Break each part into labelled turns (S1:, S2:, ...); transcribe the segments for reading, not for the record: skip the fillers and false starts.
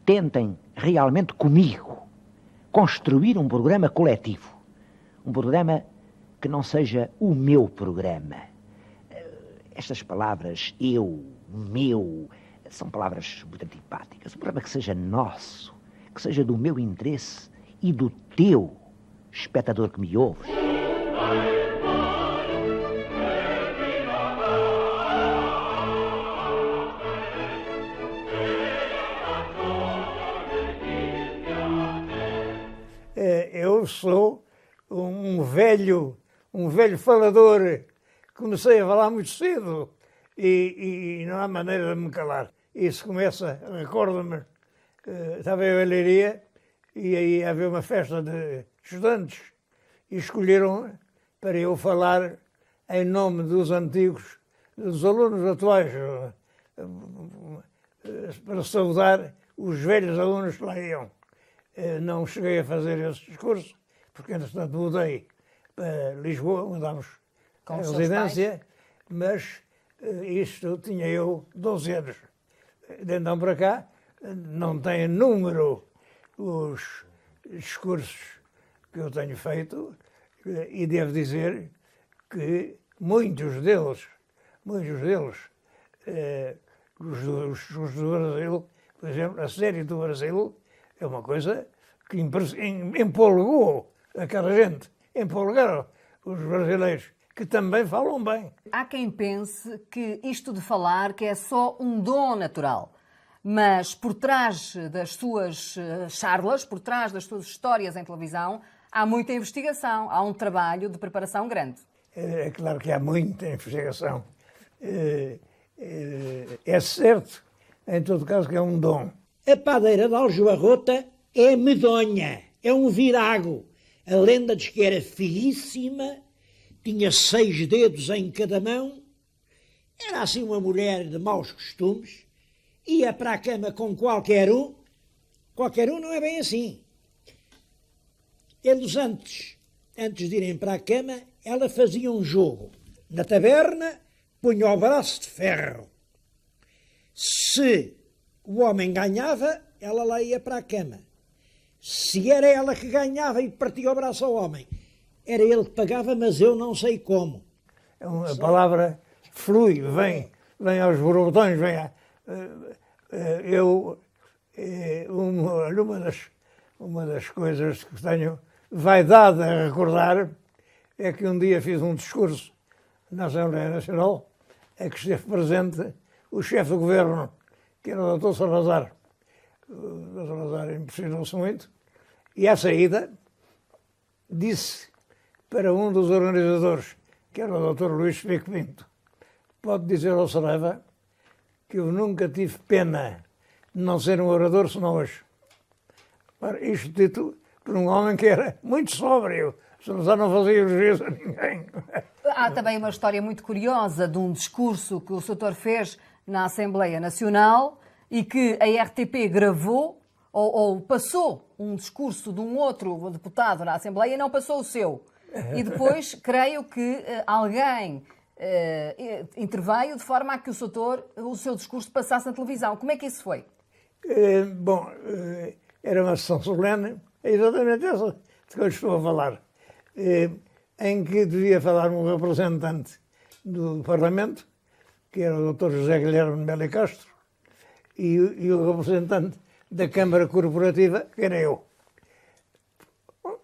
S1: tentem realmente comigo construir um programa coletivo. Um programa que não seja o meu programa. Estas palavras, eu, meu, são palavras muito antipáticas. Um programa que seja nosso, que seja do meu interesse e do teu, espectador que me ouve.
S2: Eu sou um velho falador. Comecei a falar muito cedo e não há maneira de me calar. Isso começa, recordo-me, estava eu em Leiria e aí havia uma festa de estudantes e escolheram para eu falar em nome dos antigos, dos alunos atuais, para saudar os velhos alunos que lá iam. Não cheguei a fazer esse discurso, porque entretanto mudei para Lisboa, mudámos a residência, mas isto tinha eu 12 anos. De então para cá, não tem número os discursos que eu tenho feito e devo dizer que muitos deles, os do Brasil, por exemplo, a série do Brasil, é uma coisa que empolgou aquela gente, empolgaram os brasileiros, que também falam bem.
S3: Há quem pense que isto de falar que é só um dom natural, mas por trás das suas charlas, por trás das suas histórias em televisão, há muita investigação, há um trabalho de preparação grande.
S2: É claro que há muita investigação. É certo, em todo caso, que é um dom.
S4: A padeira de Aljubarrota é medonha, é um virago. A lenda diz que era finíssima, tinha 6 dedos em cada mão, era assim uma mulher de maus costumes, ia para a cama com qualquer um não é bem assim. Eles antes de irem para a cama, ela fazia um jogo. Na taberna, punha o braço de ferro. Se o homem ganhava, ela lá ia para a cama. Se era ela que ganhava e partia o braço ao homem, era ele que pagava, mas eu não sei como.
S2: A palavra flui, vem aos borbotões, uma das coisas que tenho vaidade a recordar é que um dia fiz um discurso na Assembleia Nacional em que esteve presente o chefe do governo, que era o Dr. Salazar. O Dr. Salazar impressionou-se muito e, à saída, disse para um dos organizadores, que era o Dr. Luís Pico Pinto: pode dizer ao Saraiva que eu nunca tive pena de não ser um orador senão hoje. Isto dito por um homem que era muito sóbrio. Salazar não fazia elogios a ninguém.
S3: Há também uma história muito curiosa de um discurso que o Soutor fez na Assembleia Nacional e que a RTP gravou ou passou um discurso de um outro deputado na Assembleia e não passou o seu. E depois, creio que alguém interveio de forma a que o seu discurso passasse na televisão. Como é que isso foi?
S2: Era uma sessão solene, é exatamente essa de que eu estou a falar, em que devia falar um representante do Parlamento, que era o Dr. José Guilherme de Melo Castro, e o representante da Câmara Corporativa, que era eu.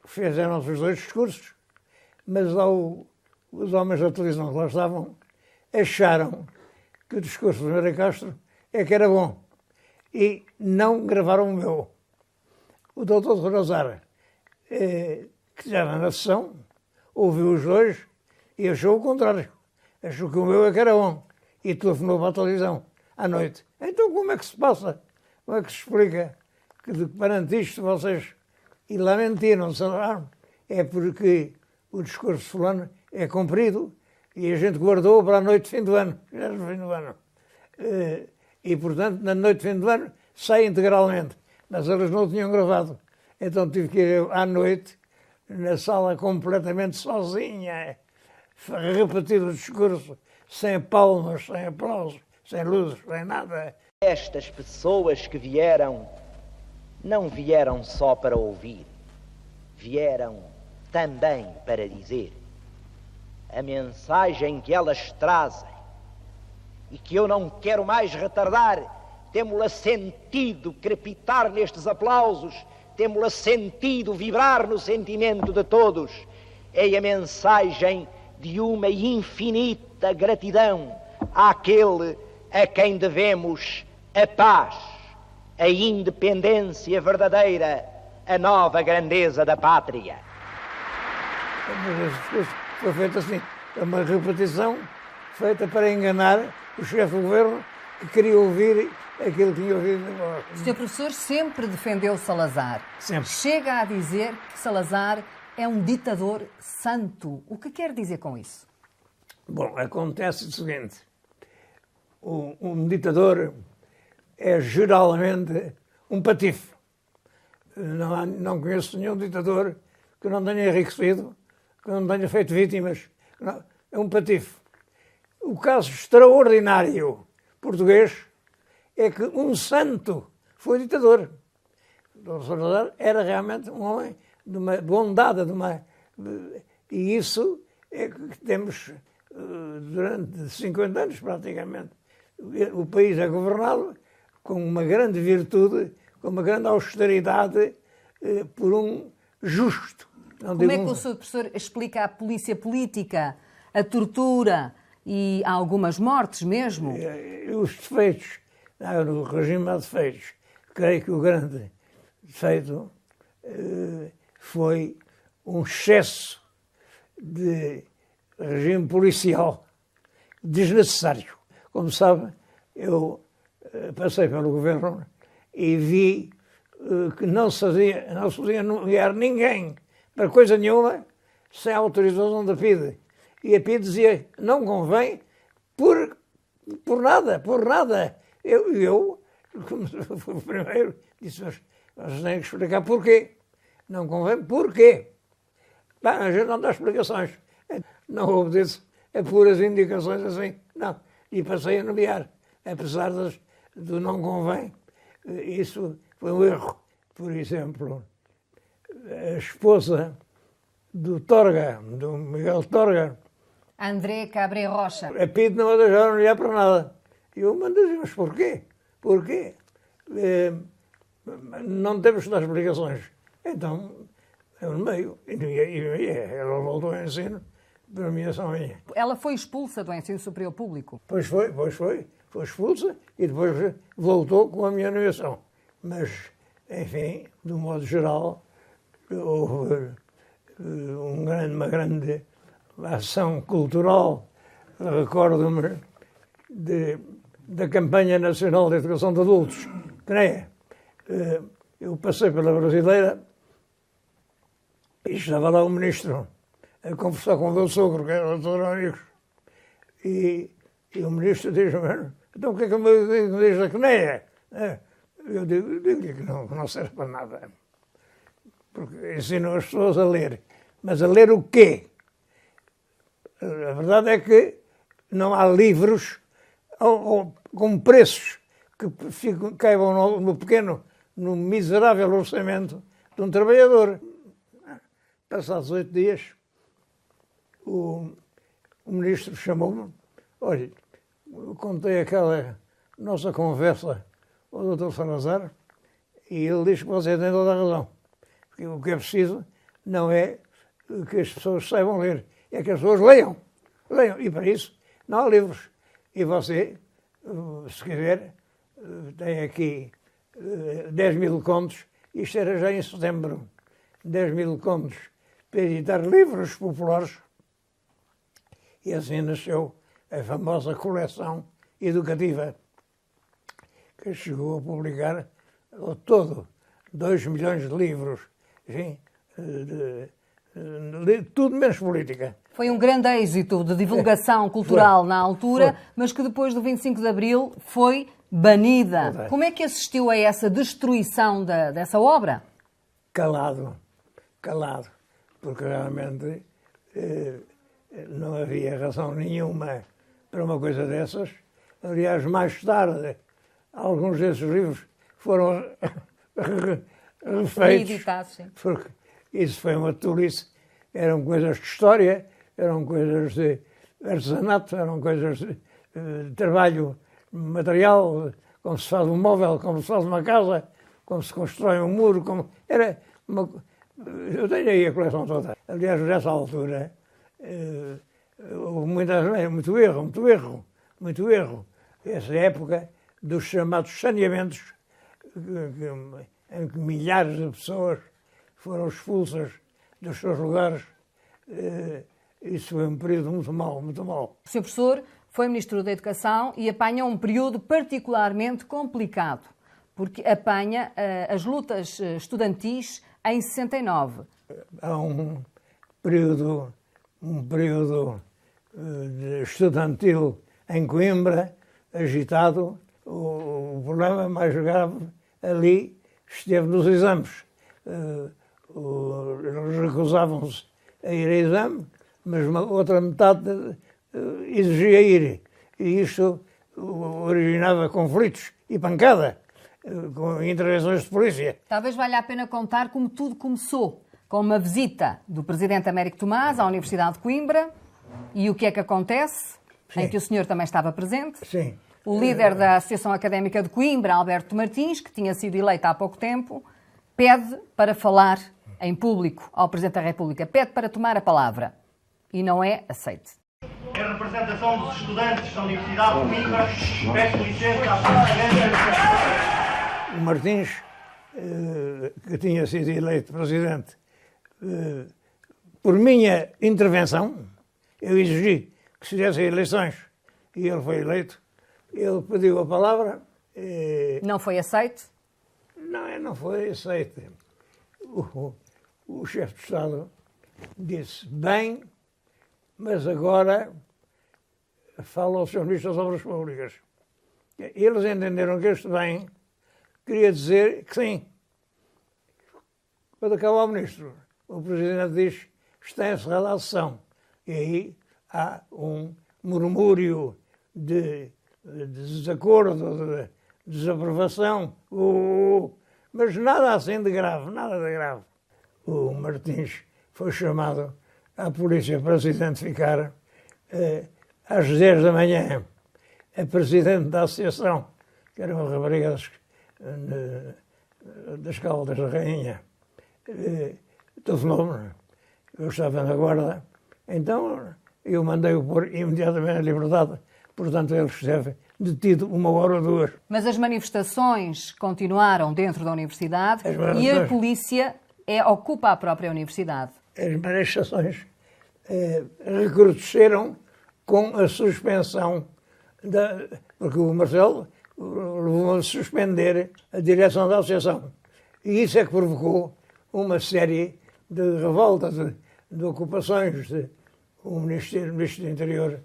S2: Fizeram-se os dois discursos, mas lá os homens da televisão que lá estavam acharam que o discurso de Melo Castro é que era bom e não gravaram o meu. O Dr. Salazar, que estava na sessão, ouviu os dois e achou o contrário. Achou que o meu é que era bom e telefonou para a televisão à noite. Então como é que se passa? Como é que se explica que perante isto vocês, e lá mentiram, é porque o discurso fulano é comprido e a gente guardou para a noite de fim do ano. Já era fim do ano. E, portanto, na noite de fim do ano, sai integralmente. Mas eles não tinham gravado. Então tive que ir eu à noite, na sala completamente sozinha, repetir o discurso, sem palmas, sem aplausos, sem luzes, sem nada.
S1: Estas pessoas que vieram não vieram só para ouvir, vieram também para dizer. A mensagem que elas trazem, e que eu não quero mais retardar, temo-la sentido crepitar nestes aplausos, temo-la sentido vibrar no sentimento de todos, é a mensagem de uma infinita gratidão àquele a quem devemos a paz, a independência verdadeira, a nova grandeza da pátria.
S2: Mas esse discurso foi feito assim, é uma repetição feita para enganar o chefe do governo que queria ouvir aquilo que tinha ouvido de nós.
S3: O Sr. Professor sempre defendeu Salazar.
S2: Sempre.
S3: Chega a dizer que Salazar é um ditador santo. O que quer dizer com isso?
S2: Bom, acontece o seguinte, um ditador é geralmente um patife. Não conheço nenhum ditador que não tenha enriquecido, que não tenha feito vítimas. Não, é um patife. O caso extraordinário português é que um santo foi ditador. O Salazar era realmente um homem de uma bondade, e isso é que temos durante 50 anos praticamente. O país é governado com uma grande virtude, com uma grande austeridade, por um justo.
S3: Como é que o Sr. Professor explica a polícia política, a tortura e algumas mortes mesmo?
S2: Os defeitos, no regime há defeitos. Creio que o grande defeito foi um excesso de regime policial desnecessário. Como sabe, eu passei pelo governo e vi que não se podia nomear ninguém para coisa nenhuma sem a autorização da PIDE. E a PIDE dizia, não convém por nada. Eu como fui o primeiro, disse, mas vocês têm que explicar porquê. Não convém porquê. Bem, a gente não dá explicações. Não obedeço a puras indicações assim. Não. E passei a nomear. Apesar do não convém, isso foi um erro. Por exemplo, a esposa do Torga, do Miguel Torga,
S3: André Cabré Rocha.
S2: a PIDE não a deixaram olhar para nada. E eu mandei, mas porquê? Porquê? Não temos que dar explicações. Então, eu no meio. E ela voltou ao ensino, para mim é só minha.
S3: Ela foi expulsa do ensino superior público?
S2: Pois foi. Foi expulsa e depois voltou com a minha nomeação. Mas, enfim, de um modo geral, houve uma grande ação cultural. Recordo-me da Campanha Nacional de Educação de Adultos, CNEA. Eu passei pela Brasileira e estava lá o ministro a conversar com o meu sogro, que era o Dr. Amigos. E o ministro diz-me, então o que é que me diz da CNEA? Eu digo-lhe que não serve para nada. Porque ensinam as pessoas a ler. Mas a ler o quê? A verdade é que não há livros com preços que caibam no miserável orçamento de um trabalhador. Passados 8 dias, o ministro chamou-me, olha, eu contei aquela nossa conversa ao Dr. Salazar e ele diz que você tem toda a razão. Porque o que é preciso não é que as pessoas saibam ler, é que as pessoas leiam. E para isso não há livros. E você, se quiser, tem aqui 10.000 contos, isto era já em setembro, 10.000 contos para editar livros populares. E assim nasceu a famosa coleção educativa, que chegou a publicar ao todo 2 milhões de livros, enfim, tudo menos política.
S3: Foi um grande êxito de divulgação cultural na altura,
S2: Foi.
S3: mas que depois do 25 de Abril foi banida.
S2: Verdade.
S3: Como é que assistiu a essa destruição dessa obra?
S2: Calado, porque realmente não havia razão nenhuma para uma coisa dessas. Aliás, mais tarde, alguns desses livros foram refeitos,
S3: reeditados, sim.
S2: porque isso foi uma tolice. Eram coisas de história, eram coisas de artesanato, eram coisas de trabalho material, como se faz um móvel, como se faz uma casa, como se constrói um muro, era uma... Eu tenho aí a coleção toda. Aliás, nessa altura, houve muito erro. Essa época dos chamados saneamentos, em que milhares de pessoas foram expulsas dos seus lugares. Isso foi um período muito mau.
S3: O Sr. Professor foi Ministro da Educação e apanha um período particularmente complicado, porque apanha as lutas estudantis em 69.
S2: Há um período estudantil em Coimbra, agitado. O problema mais grave ali esteve nos exames. Eles recusavam-se a ir a exame, mas outra metade exigia ir. E isto originava conflitos e pancada, com intervenções de polícia.
S3: Talvez valha a pena contar como tudo começou, com uma visita do Presidente Américo Tomás à Universidade de Coimbra. E o que é que acontece? Sim. Em que o senhor também estava presente.
S2: Sim.
S3: O líder da Associação Académica de Coimbra, Alberto Martins, que tinha sido eleito há pouco tempo, pede para falar em público ao Presidente da República. Pede para tomar a palavra. E não é aceite.
S5: Em representação dos estudantes da Universidade de Coimbra, peço licença à Sua Excelência.
S2: O Martins, que tinha sido eleito Presidente, por minha intervenção, eu exigi que se fizessem eleições e ele foi eleito. Ele pediu a palavra.
S3: Não foi aceito?
S2: Não foi aceito. O chefe de Estado disse, bem, mas agora fala ao Sr. Ministro das Obras Públicas. Eles entenderam que este bem queria dizer que sim. Quando acaba o Ministro, o Presidente diz, está encerrada a sessão. E aí há um murmúrio de desacordo, de desaprovação, mas nada assim de grave, nada de grave. O Martins foi chamado à polícia para se identificar às 10 da manhã. A presidente da associação, que era uma rapariga das Caldas da Rainha, telefonou-me. Eu estava na guarda. Então eu mandei-o pôr imediatamente à liberdade. Portanto, ele esteve detido 1 hora ou 2.
S3: Mas as manifestações continuaram dentro da universidade e a polícia ocupa a própria universidade.
S2: As manifestações recrudesceram com a suspensão, porque o Marcelo levou a suspender a direção da associação. E isso é que provocou uma série de revoltas, de ocupações. O Ministro do Interior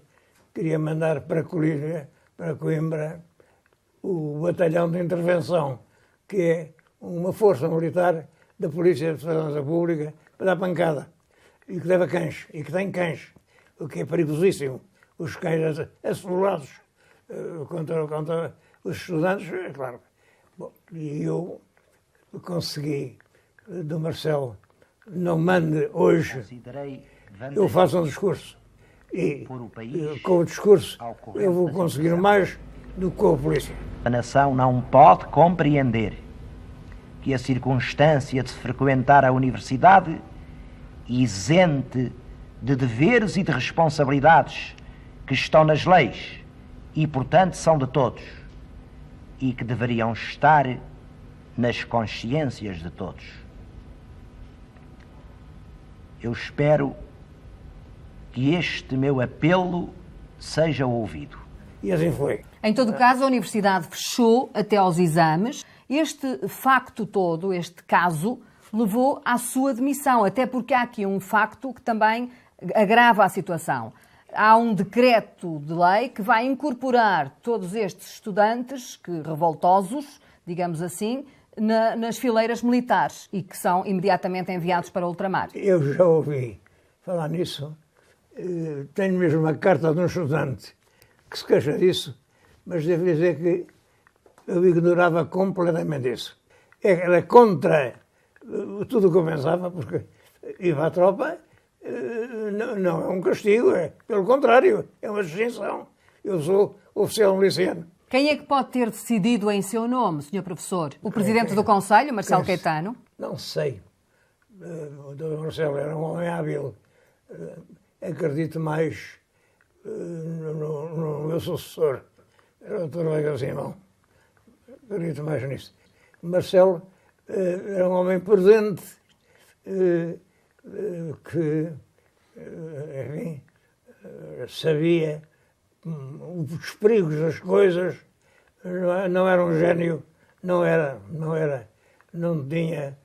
S2: queria mandar para Coimbra o batalhão de intervenção, que é uma força militar da Polícia de Segurança Pública para dar pancada. E que leva cães, e que tem cães, o que é perigosíssimo. Os cães assolados contra os estudantes, é claro. Bom, e eu consegui, do Marcelo, não mande hoje, eu faço um discurso. E com o discurso eu vou conseguir mais do que com a polícia.
S1: A nação não pode compreender que a circunstância de se frequentar a universidade isente de deveres e de responsabilidades que estão nas leis e, portanto, são de todos e que deveriam estar nas consciências de todos. Eu espero que este meu apelo seja ouvido.
S2: E assim foi.
S3: Em todo caso, a universidade fechou até aos exames. Este facto todo, este caso, levou à sua demissão, até porque há aqui um facto que também agrava a situação. Há um decreto de lei que vai incorporar todos estes estudantes revoltosos, digamos assim, nas fileiras militares e que são imediatamente enviados para o ultramar.
S2: Eu já ouvi falar nisso. Tenho mesmo uma carta de um estudante que se queixa disso, mas devo dizer que eu ignorava completamente isso. Era contra tudo o que eu pensava, porque ir para a tropa não é um castigo, é pelo contrário, é uma distinção. Eu sou oficial miliciano.
S3: Quem é que pode ter decidido em seu nome, Sr. Professor? O Presidente do Conselho, Marcelo Caetano?
S2: Não sei. O Dr. Marcelo era um homem hábil. Acredito mais no meu sucessor, era o Dr. Veiga Simão. Acredito mais nisso. Marcelo era um homem prudente, que, enfim, sabia os perigos das coisas, não era um gênio, não tinha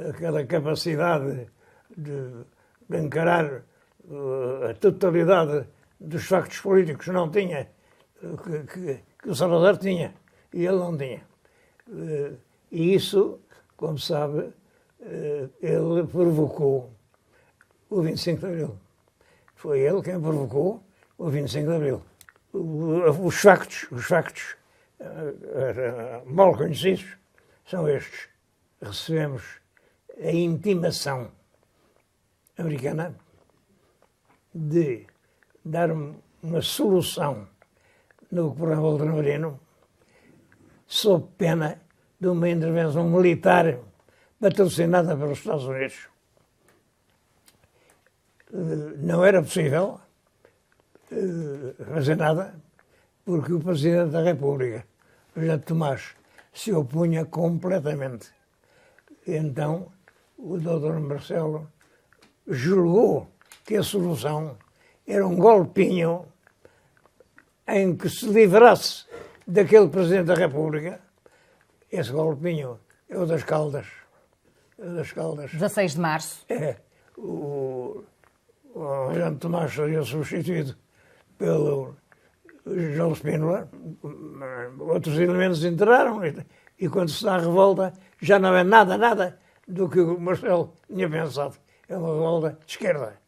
S2: aquela capacidade de encarar a totalidade dos factos políticos, não tinha, que o Salazar tinha, e ele não tinha. E isso, como sabe, ele provocou o 25 de Abril. Foi ele quem provocou o 25 de Abril. Os factos mal conhecidos são estes. Recebemos a intimação americana de dar uma solução no programa ultramarino sob pena de uma intervenção militar patrocinada pelos Estados Unidos. Não era possível fazer nada porque o Presidente da República, José Tomás, se opunha completamente. Então, o Dr. Marcelo julgou que a solução era um golpinho em que se livrasse daquele Presidente da República. Esse golpinho é o das Caldas.
S3: 16 de março.
S2: O Jean Tomás seria substituído pelo João Spínola. Outros elementos entraram e quando se dá a revolta já não é nada do que o Marcelo tinha pensado. É uma revolta de esquerda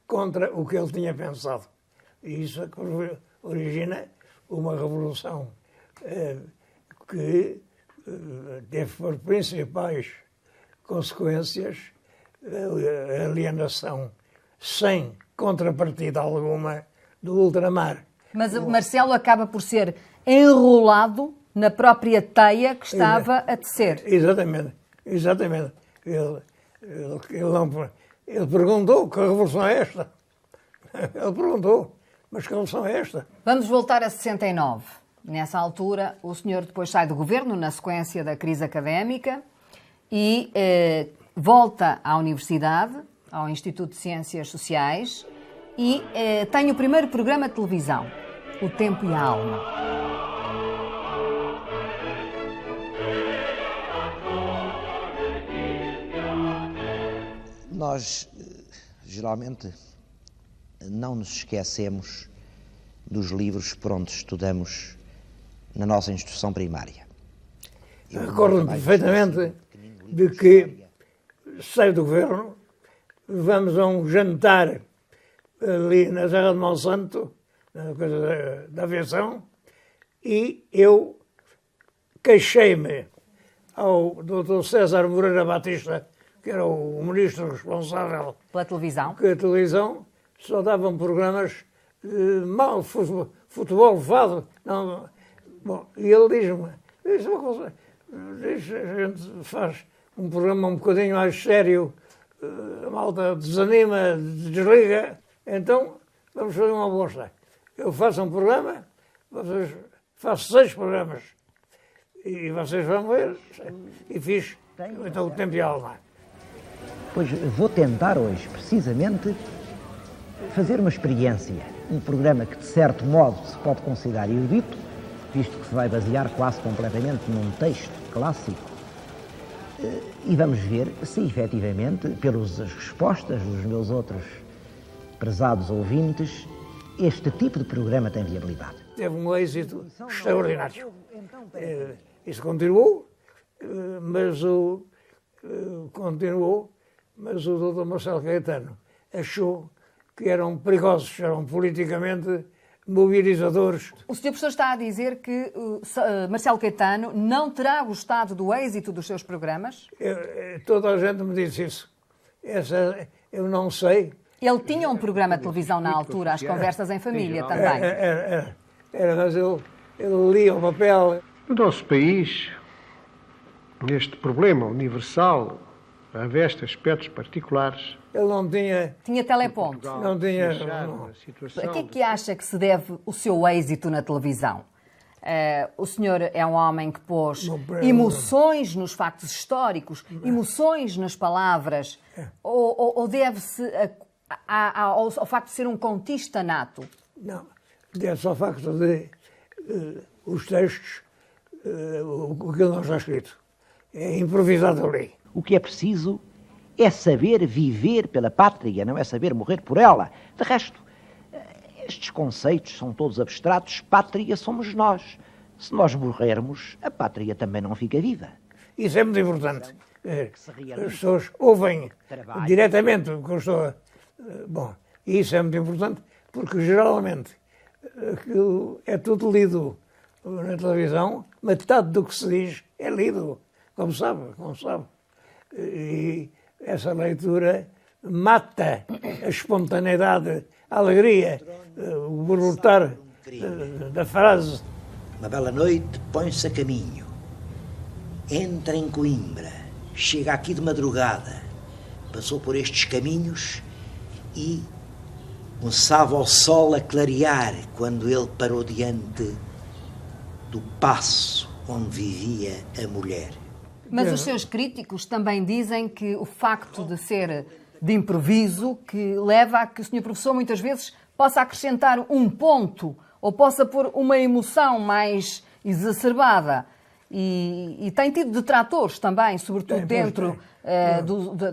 S2: contra o que ele tinha pensado. E isso é que origina uma revolução que teve por principais consequências a alienação sem contrapartida alguma do ultramar.
S3: Mas o Marcelo acaba por ser enrolado na própria teia que estava a tecer.
S2: Exatamente. Ele perguntou que revolução é esta. Ele perguntou, mas que revolução é esta?
S3: Vamos voltar a 69. Nessa altura, o senhor depois sai do governo na sequência da crise académica e volta à universidade, ao Instituto de Ciências Sociais, e tem o primeiro programa de televisão, O Tempo e a Alma.
S1: Nós, geralmente, não nos esquecemos dos livros por onde estudamos na nossa instrução primária.
S2: Recordo-me perfeitamente de que saio do governo, vamos a um jantar ali na Serra de Monsanto, na coisa da aviação, e eu queixei-me ao Dr. César Moreira Batista, que era o ministro responsável
S3: Pela televisão?
S2: que a televisão só davam programas mal, futebol, fado. Não. Bom, e ele diz-me, isso é uma coisa, a gente faz um programa um bocadinho mais sério, a malta desanima, desliga, então vamos fazer uma aposta. Eu faço um programa, faço 6 programas, e vocês vão ver, e fiz então O Tempo e a Alma.
S1: Pois vou tentar hoje, precisamente, fazer uma experiência. Um programa que, de certo modo, se pode considerar erudito, visto que se vai basear quase completamente num texto clássico. E vamos ver se, efetivamente, pelas respostas dos meus outros prezados ouvintes, este tipo de programa tem viabilidade.
S2: Teve um êxito extraordinário. Isso continuou, mas o Dr. Marcelo Caetano achou que eram perigosos, eram politicamente mobilizadores.
S3: O Sr. Professor está a dizer que Marcelo Caetano não terá gostado do êxito dos seus programas?
S2: Toda a gente me disse isso. Eu não sei.
S3: Ele tinha um programa de televisão na altura, As Conversas em Família, também.
S2: Mas ele lia o papel.
S6: No nosso país, neste problema universal, reveste aspectos particulares.
S2: Ele não tinha...
S3: Tinha teleponto.
S2: Não tinha...
S3: A que é que acha que se deve o seu êxito na televisão? O senhor é um homem que pôs emoções nos factos históricos, emoções nas palavras, ou deve-se ao facto de ser um contista nato?
S2: Não, deve-se ao facto de os textos, o que não está escrito, é improvisado ali.
S1: O que é preciso é saber viver pela pátria, não é saber morrer por ela. De resto, estes conceitos são todos abstratos. Pátria somos nós. Se nós morrermos, a pátria também não fica viva.
S2: Isso é muito importante. As pessoas ouvem diretamente o que eu estou a... Bom, isso é muito importante porque geralmente aquilo é tudo lido na televisão, metade do que se diz é lido, como sabe. E essa leitura mata a espontaneidade, a alegria, o brotar da frase.
S4: Uma bela noite, põe-se a caminho. Entra em Coimbra, chega aqui de madrugada, passou por estes caminhos e começava o sol a clarear quando ele parou diante do paço onde vivia a mulher.
S3: Mas os seus críticos também dizem que o facto de ser de improviso que leva a que o Sr. Professor muitas vezes possa acrescentar um ponto ou possa pôr uma emoção mais exacerbada. E tem tido detratores também, sobretudo dentro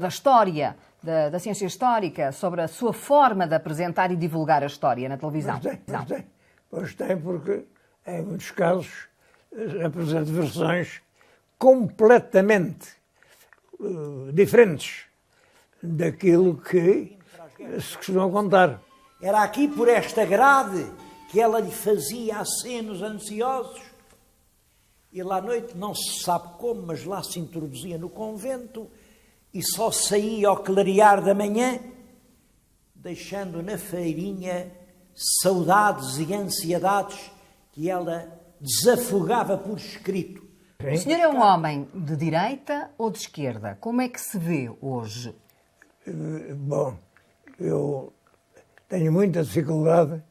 S3: da história, da ciência histórica, sobre a sua forma de apresentar e divulgar a história na televisão.
S2: Pois tem, porque em muitos casos apresenta versões completamente diferentes daquilo que se costuma contar.
S4: Era aqui por esta grade que ela lhe fazia acenos ansiosos. Ele à noite, não se sabe como, mas lá se introduzia no convento e só saía ao clarear da manhã, deixando na feirinha saudades e ansiedades que ela desafogava por escrito.
S3: O senhor é um homem de direita ou de esquerda? Como é que se vê hoje?
S2: Bom, eu tenho muita dificuldade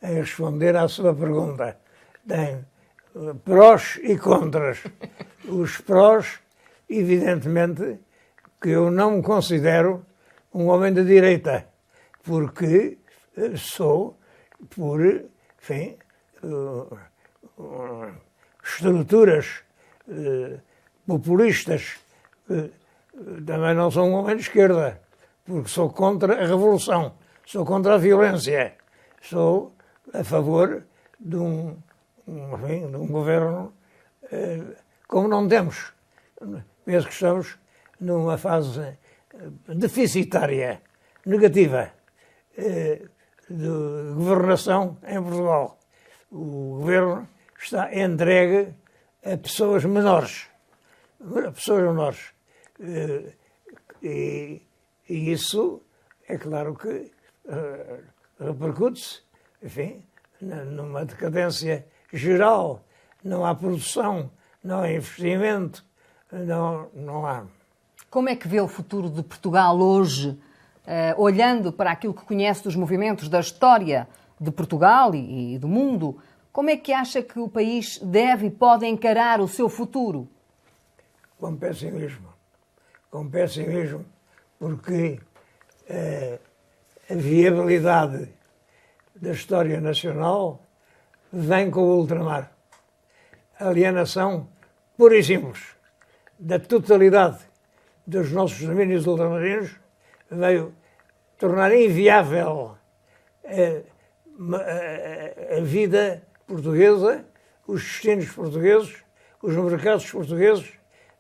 S2: em responder à sua pergunta. Tenho prós e contras. Os prós, evidentemente, que eu não me considero um homem de direita, porque sou, por, enfim, estruturas populistas, também não sou um homem de esquerda, porque sou contra a revolução, sou contra a violência, sou a favor de um governo como não temos. Penso que estamos numa fase deficitária, negativa, de governação em Portugal. O governo está entregue a pessoas menores. E isso, é claro que repercute-se, enfim, numa decadência geral. Não há produção, não há investimento, não há.
S3: Como é que vê o futuro de Portugal hoje, olhando para aquilo que conhece dos movimentos da história de Portugal e do mundo? Como é que acha que o país deve e pode encarar o seu futuro?
S2: Com pessimismo, porque a viabilidade da história nacional vem com o ultramar. A alienação pura e simples da totalidade dos nossos domínios ultramarinos veio tornar inviável a vida portuguesa, os destinos portugueses, os mercados portugueses,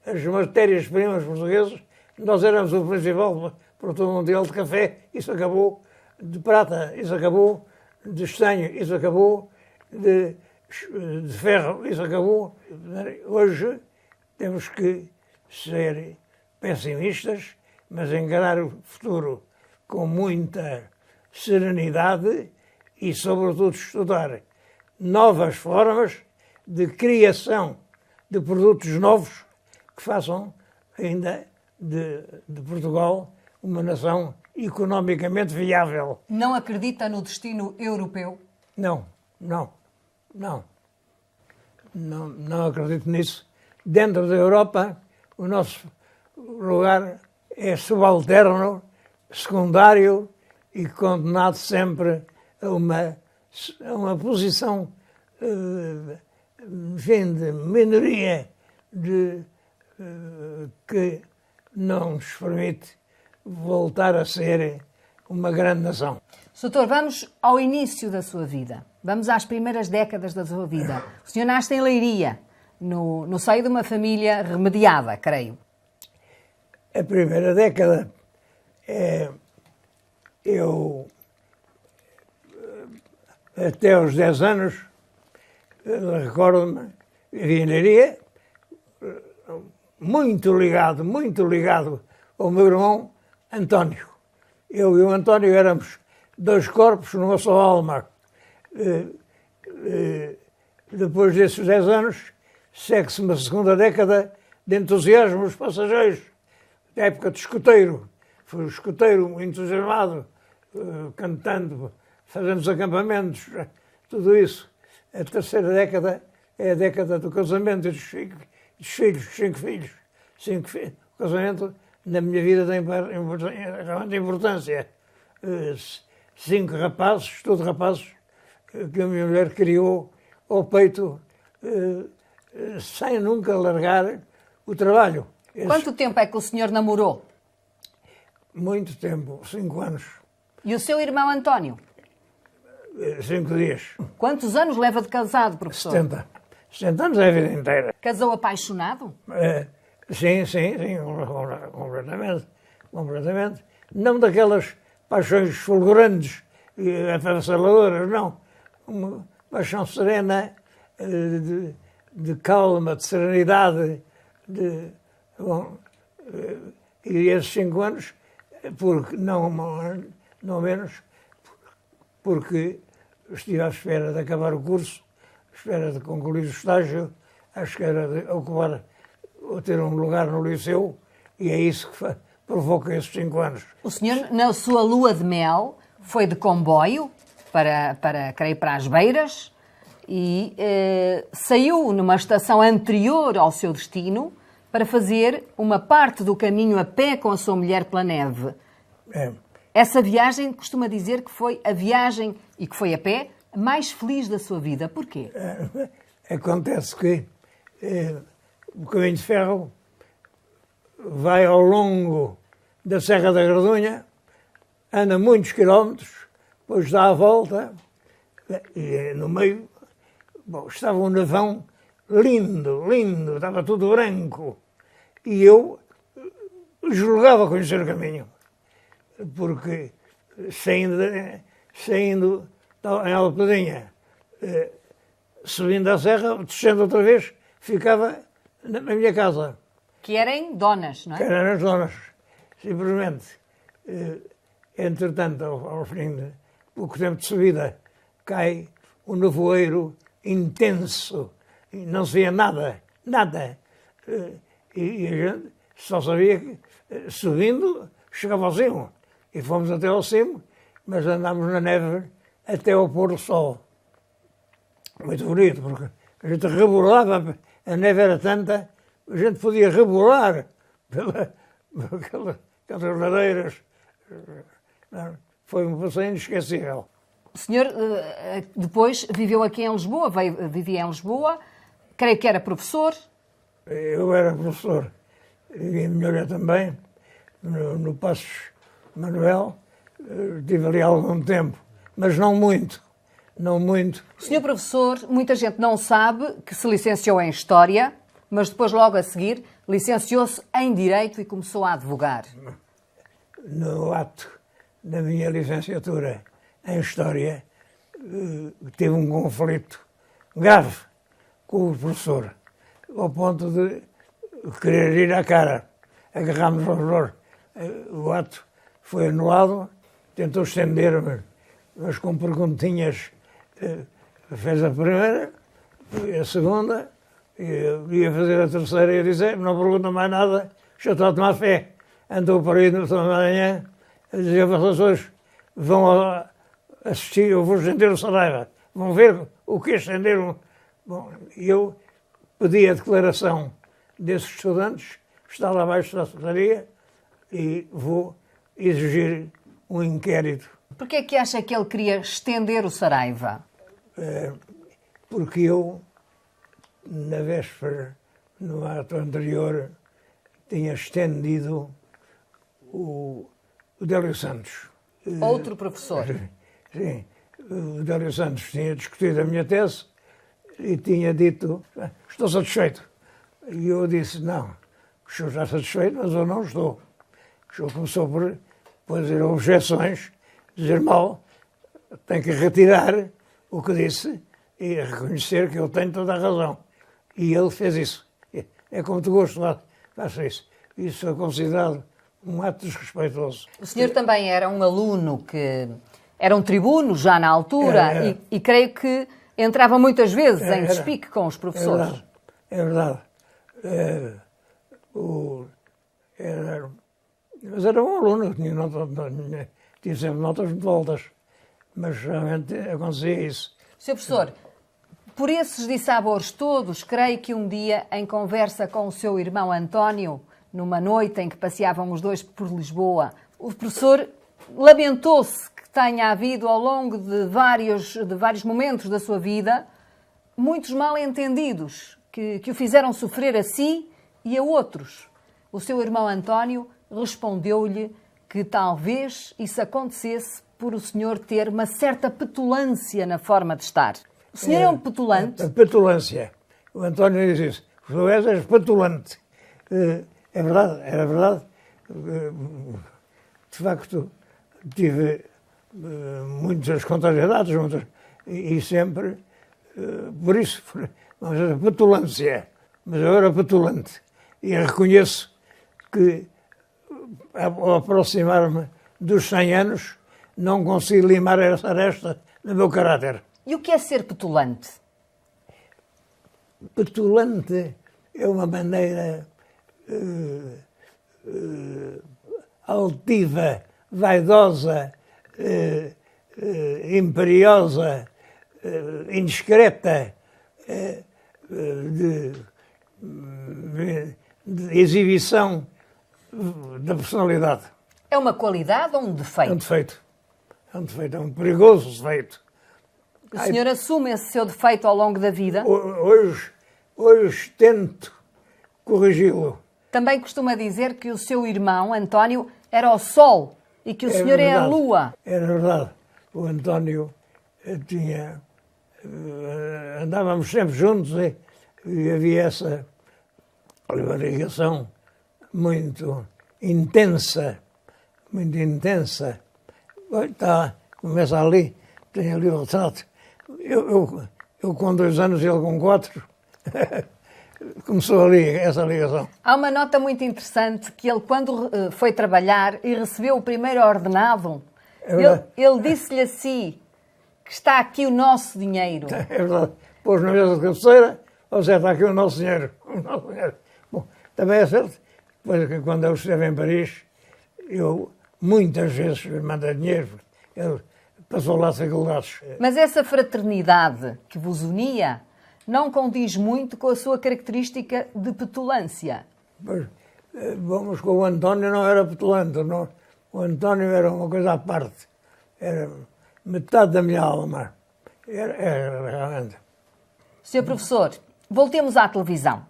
S2: as matérias-primas portuguesas. Nós éramos o principal produtor mundial de café, isso acabou, de prata, isso acabou, de estanho, isso acabou, de ferro, isso acabou. Hoje temos que ser pessimistas, mas encarar o futuro com muita serenidade e, sobretudo, estudar novas formas de criação de produtos novos que façam ainda de Portugal uma nação economicamente viável.
S3: Não acredita no destino europeu?
S2: Não acredito nisso. Dentro da Europa, o nosso lugar é subalterno, secundário e condenado sempre a uma posição de minoria que não nos permite voltar a ser uma grande nação.
S3: Doutor, vamos ao início da sua vida. Vamos às primeiras décadas da sua vida. O senhor nasce em Leiria, no seio de uma família remediada, creio.
S2: A primeira década, eu, até aos 10 anos, recordo-me, vivia em Leiria, muito ligado ao meu irmão António. Eu e o António éramos dois corpos numa só alma. Depois desses 10 anos, segue-se uma segunda década de entusiasmo dos passageiros, da época de escoteiro. Foi o escoteiro entusiasmado, cantando, fazendo os acampamentos, tudo isso. A terceira década é a década do casamento e dos filhos, 5 filhos. O casamento, na minha vida, tem realmente importância. 5 rapazes, todos rapazes, que a minha mulher criou ao peito, sem nunca largar o trabalho.
S3: Quanto tempo é que o senhor namorou?
S2: Muito tempo, 5 anos.
S3: E o seu irmão António?
S2: 5 dias.
S3: Quantos anos leva de casado, professor?
S2: 70. 70 anos é a vida inteira.
S3: Casou apaixonado?
S2: Sim, completamente. Não daquelas paixões fulgurantes e avassaladoras, não. Uma paixão serena, de calma, de serenidade. E esses 5 anos, porque não menos, porque estive à espera de acabar o curso, à espera de concluir o estágio, à espera de ocupar ou ter um lugar no liceu, e é isso que provoca esses 5 anos.
S3: O senhor, na sua lua de mel, foi de comboio creio, para as Beiras e saiu numa estação anterior ao seu destino para fazer uma parte do caminho a pé com a sua mulher pela neve. Essa viagem, costuma dizer que foi a viagem, e que foi a pé, mais feliz da sua vida. Porquê?
S2: Acontece que o caminho de ferro vai ao longo da Serra da Gradunha, anda muitos quilómetros, depois dá a volta, e no meio estava um nevão lindo, estava tudo branco. E eu julgava conhecer o caminho, porque saindo em Alpedinha, subindo a serra, descendo outra vez, ficava na minha casa.
S3: Que eram donas, não é?
S2: Que eram as donas, simplesmente. Entretanto, ao fim de pouco tempo de subida, cai um nevoeiro intenso, e não se via nada. E a gente só sabia que, subindo, chegava ao cimo. E fomos até ao cimo, mas andámos na neve até ao pôr do sol. Muito bonito, porque a gente rebolava, a neve era tanta, a gente podia rebolar pelas ladeiras. Foi um passeio inesquecível.
S3: O senhor depois viveu aqui em Lisboa, vivia em Lisboa, creio que era professor.
S2: Eu era professor, e a minha mulher também, no Passos Manuel, estive ali há algum tempo, mas não muito.
S3: O senhor professor, muita gente não sabe que se licenciou em História, mas depois, logo a seguir, licenciou-se em Direito e começou a advogar.
S2: No ato da minha licenciatura em História, teve um conflito grave com o professor, ao ponto de querer ir à cara. Agarrámos ao valor. O ato foi anulado, tentou estender-me, mas com perguntinhas. Fez a primeira, a segunda, ia fazer a terceira e dizer, não pergunta mais nada, já estou a tomar fé. Andou por aí no sábado da manhã a dizer, vocês hoje vão assistir, eu vou estender o Saraiva, vão ver o que estender um... Bom, eu pedi a declaração desses estudantes, está lá abaixo da secretaria, e vou exigir um inquérito.
S3: Porquê é que acha que ele queria estender o Saraiva?
S2: Porque eu, na véspera, no ato anterior, tinha estendido o Délio Santos.
S3: Outro professor.
S2: Sim, o Délio Santos tinha discutido a minha tese e tinha dito, estou satisfeito. E eu disse, não, o senhor está satisfeito, mas eu não estou. O senhor começou por fazer objeções, dizer mal, tem que retirar o que disse e reconhecer que eu tenho toda a razão. E ele fez isso. É como tu gosto lá, faça isso. Isso é considerado um ato desrespeitoso.
S3: O senhor também era um aluno que era um tribuno já na altura
S2: Era.
S3: E creio que entrava muitas vezes em despique com os professores.
S2: É verdade. Mas era um aluno, tinha sempre notas muito altas. Mas realmente acontecia isso.
S3: Sr. Professor, por esses dissabores todos, creio que um dia, em conversa com o seu irmão António, numa noite em que passeavam os dois por Lisboa, o professor lamentou-se que tenha havido, ao longo de vários momentos da sua vida, muitos mal-entendidos que o fizeram sofrer a si e a outros. O seu irmão António respondeu-lhe que talvez isso acontecesse por o senhor ter uma certa petulância na forma de estar. O senhor é um petulante?
S2: A petulância. O António diz isso. Tu és petulante. É verdade, era verdade. De facto, tive muitas contrariedades, e sempre, por isso, vamos dizer, petulância. Mas eu era petulante. E reconheço que, ao aproximar-me dos 100 anos, não consigo limar essa aresta no meu caráter.
S3: E o que é ser petulante?
S2: Petulante é uma maneira altiva, vaidosa, imperiosa, indiscreta, de exibição da personalidade.
S3: É uma qualidade ou um defeito?
S2: É um defeito. É um defeito, é um perigoso defeito.
S3: O senhor assume esse seu defeito ao longo da vida?
S2: Hoje tento corrigi-lo.
S3: Também costuma dizer que o seu irmão, António, era o sol e que o senhor é a lua.
S2: Era verdade. O António tinha... andávamos sempre juntos e havia essa ligação muito intensa. Muito intensa. Tá, começa ali, tem ali o retrato. Eu com 2 anos e ele com 4. Começou ali essa ligação.
S3: Há uma nota muito interessante que ele, quando foi trabalhar e recebeu o primeiro ordenado, ele disse-lhe assim, que está aqui o nosso dinheiro.
S2: É verdade. Pôs na mesa de cabeceira, ou seja, está aqui o nosso dinheiro. O nosso dinheiro. Bom, também é certo. Depois, quando eu estive em Paris, eu muitas vezes me mandei dinheiro. Ele passou lá faculdades.
S3: Mas essa fraternidade que vos unia não condiz muito com a sua característica de petulância.
S2: Pois, vamos, com o António não era petulante. Não. O António era uma coisa à parte. Era metade da minha alma. Era realmente.
S3: Sr. Professor, voltemos à televisão.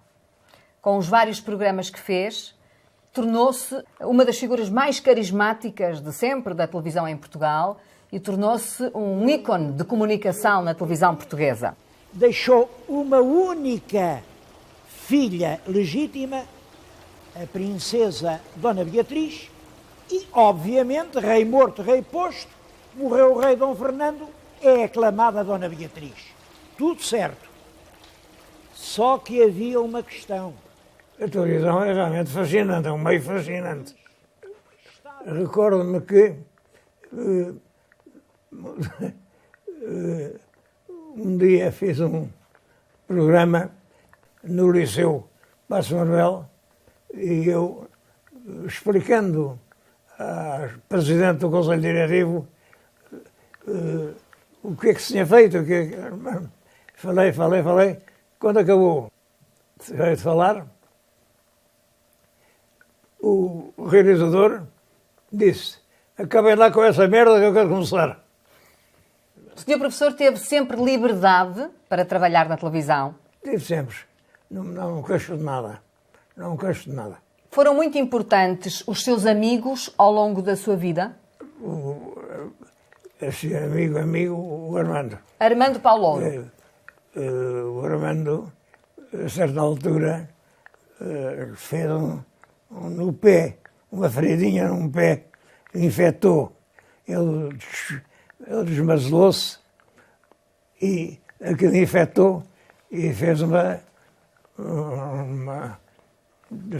S3: Com os vários programas que fez, tornou-se uma das figuras mais carismáticas de sempre da televisão em Portugal e tornou-se um ícone de comunicação na televisão portuguesa.
S4: Deixou uma única filha legítima, a princesa Dona Beatriz, e, obviamente, rei morto, rei posto, morreu o rei Dom Fernando é aclamada Dona Beatriz. Tudo certo. Só que havia uma questão.
S2: A televisão é realmente fascinante, é um meio fascinante. Recordo-me que um dia fiz um programa no Liceu Paço Manuel e eu, explicando à Presidente do Conselho Diretivo o que é que se tinha feito, falei. Quando acabou de falar, o realizador disse: acabem lá com essa merda que eu quero começar.
S3: O senhor professor teve sempre liberdade para trabalhar na televisão?
S2: Tive sempre. Não queixo de nada. Não queixo de nada.
S3: Foram muito importantes os seus amigos ao longo da sua vida?
S2: Esse amigo, o Armando.
S3: Armando Paulo.
S2: O Armando, a certa altura, fez no pé, uma feridinha num pé, infectou. Ele desmazelou-se e aquilo infectou e fez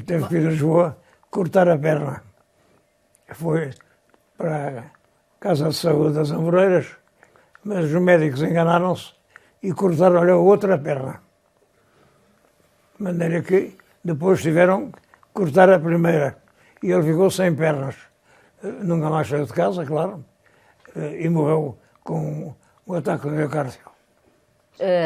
S2: teve que ir a Lisboa cortar a perna. Foi para a Casa de Saúde das Amoreiras, mas os médicos enganaram-se e cortaram-lhe a outra perna. De maneira que depois tiveram que cortar a primeira e ele ficou sem pernas. Nunca mais saiu de casa, claro, e morreu com um ataque miocárdico.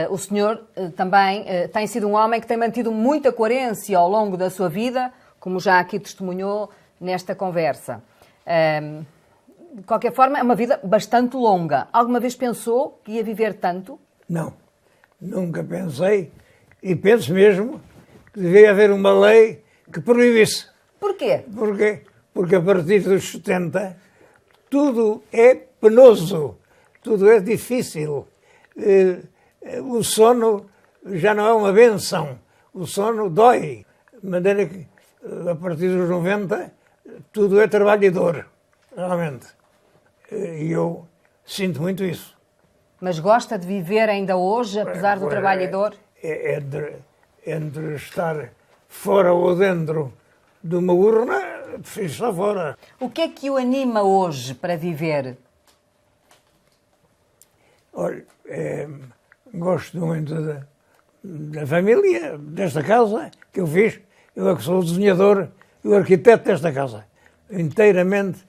S3: O senhor também tem sido um homem que tem mantido muita coerência ao longo da sua vida, como já aqui testemunhou nesta conversa. De qualquer forma, é uma vida bastante longa. Alguma vez pensou que ia viver tanto?
S2: Não, nunca pensei e penso mesmo que devia haver uma lei que proibisse.
S3: Porquê?
S2: Porquê? Porque a partir dos 70 tudo é penoso, tudo é difícil. O sono já não é uma benção, o sono dói. De maneira que, a partir dos 90, tudo é trabalho e dor, realmente. E eu sinto muito isso.
S3: Mas gosta de viver ainda hoje, apesar do trabalho e dor?
S2: Entre estar fora ou dentro de uma urna, prefiro estar fora.
S3: O que é que o anima hoje para viver?
S2: Olha, gosto muito da família, desta casa que eu fiz. Eu é que sou o desenhador e o arquiteto desta casa. Inteiramente,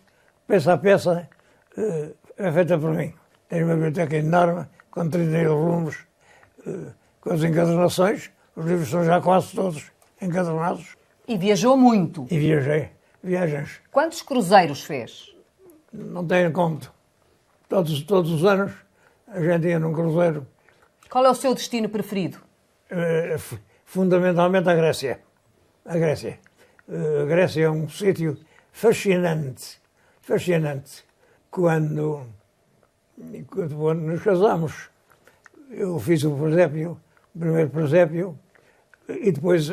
S2: peça a peça, é feita por mim. Tenho uma biblioteca enorme, com 32 volumes, com as encadernações. Os livros são já quase todos encadernados.
S3: E viajou muito.
S2: E viajei. Viagens.
S3: Quantos cruzeiros fez?
S2: Não tenho conto. Todos os anos a gente ia num cruzeiro.
S3: Qual é o seu destino preferido?
S2: Fundamentalmente a Grécia. A Grécia. A Grécia é um sítio fascinante. Fascinante. Quando nos casamos, eu fiz o primeiro presépio, e depois,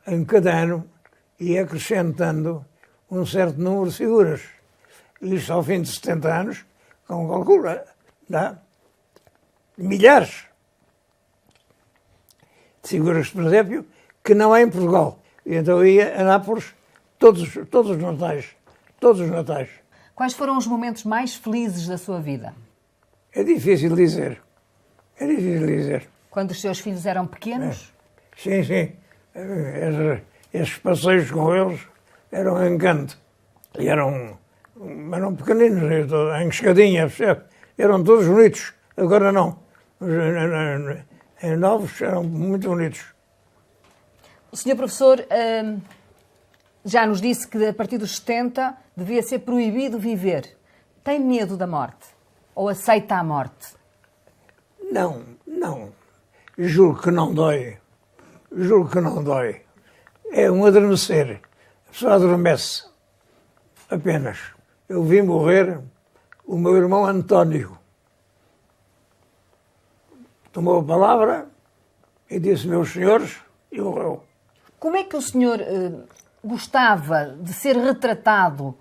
S2: em cada ano, ia acrescentando um certo número de figuras. Isto ao fim de 70 anos, com calcula, dá milhares de figuras de presépio que não há em Portugal. E então eu ia a Nápoles todos os natais. Todos os natais.
S3: Quais foram os momentos mais felizes da sua vida?
S2: É difícil dizer. É difícil dizer.
S3: Quando os seus filhos eram pequenos?
S2: Sim, sim. Esses passeios com eles eram um encanto. E eram pequeninos, em escadinha, percebe? Eram todos bonitos. Agora não. Em novos eram muito bonitos.
S3: O senhor professor já nos disse que a partir dos 70 devia ser proibido viver. Tem medo da morte? Ou aceita a morte?
S2: Não. Julgo que não dói. É um adormecer. A pessoa adormece. Apenas. Eu vi morrer o meu irmão António. Tomou a palavra e disse: meus senhores, e morreu.
S3: Como é que o senhor gostava de ser retratado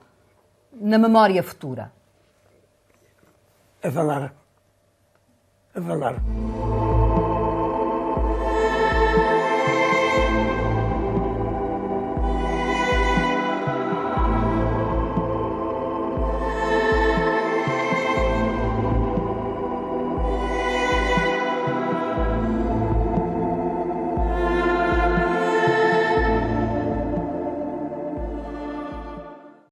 S3: na memória futura?
S2: A falar. a falar.